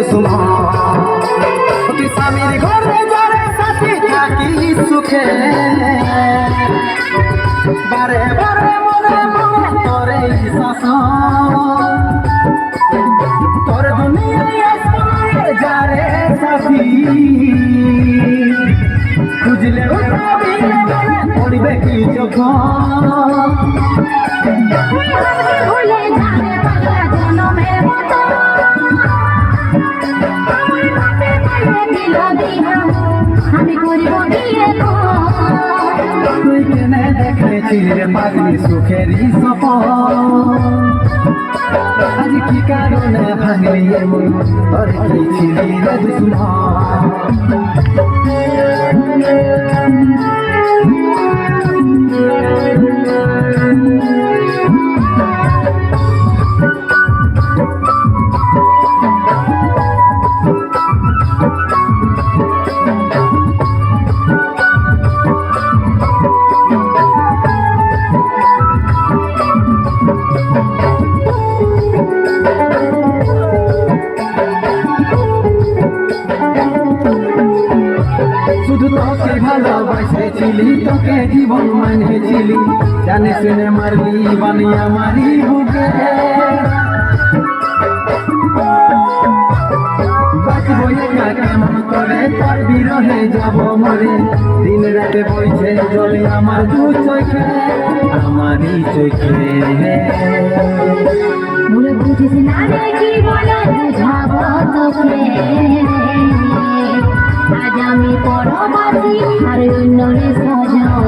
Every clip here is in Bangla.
দুশ্মন তুই স্বামীর ঘরে যারে সাথী থাকি সুখে বারে বারে মনে মনে তোরে শাসন তোর দুনিয়ায় যারে সাথী খুঁজলে পড়বে কি যখন আমি করিব বিয়ে তুই কেনে দেখেছিলি রে পাগলি সুখেরই সপন আজ কি কারণে ভাঙলি এমন তোর কি ছিলি রে শুধু তোকে ভালোবাসেছিলি তোকে জীবন মানেছিলি জানে শুনে মারলি বানিয়া মারি বুকে বাঁচবো একা কেমন করে তোর বিরহে যাব মরে দিন রাতে বইছে জলে আমার দু চোখে আমারই চোখে মনে বুঝিস না রে কি বলে বুঝাবো তোকে আজ আমি পরবাসী আর অন্য রে সাজাও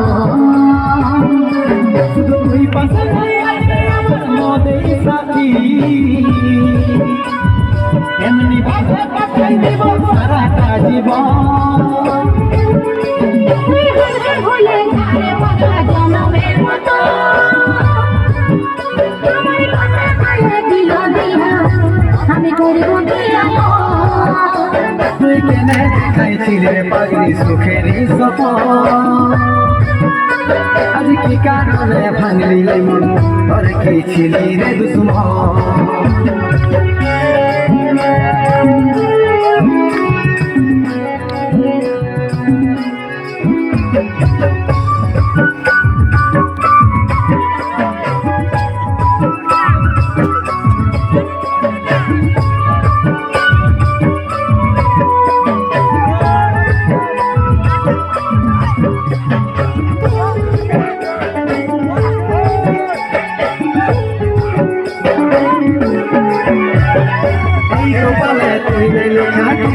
শুধু তুই পাশে মদের সাথী এমনি ভাবে কাটাই দেব সারাটা জীবন ভুলে যাবে পাগলা জনমের মতো দিল দিহা আমি করিব বিয়া তুই কেনে দেখাইছিলি রে পাগলি সুখেরই সপন আজ কি কারণে ভাঙলি মন তোর কি ছিলি রে দুশ্মন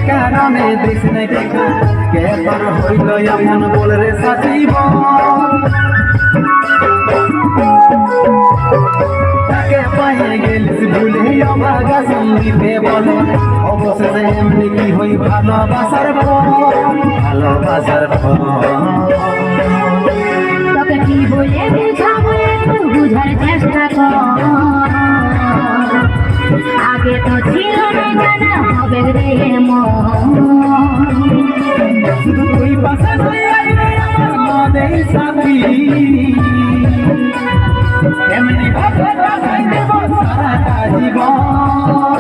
কারণে দিস নাই দেখা কে পার হইল এমন বল রে সাথীব তাকে পায়ে গেলিস ভুলে অভাগা সঙ্গীতে বল অবশেষে এমনি কি হই ভালোবাসার ভালোবাসার তোকে কি বলে বুঝাবো একটু বুঝার চেষ্টা কর আগে তো ছিল না জানা হবে রে শুধু তুই পাশে মদের সাথী এমনি ভাবে কাটাই দেব সারাটা জীবন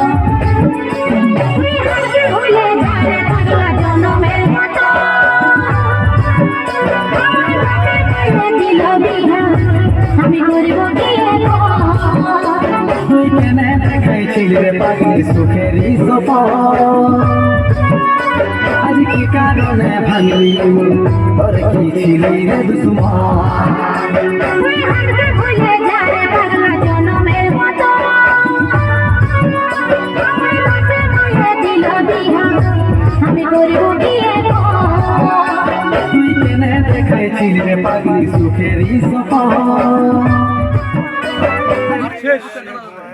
ভুলে যাবে পাগলা জনমের মতো দিল বিহা আমি করিব বিয়ে তুই কেনে দেখাইছিলি রে পাগলি সুখেরই সপন আজ কি কারণে ভাঙলি মন তোর কি ছিলি রে দুশ্মন ভুলে যাবে পাগলা জনমের মতো দিল বিহা আমি করিব বিয়ে তুই কেনে দেখাইছিলি রে পাগলি সুখেরই সপন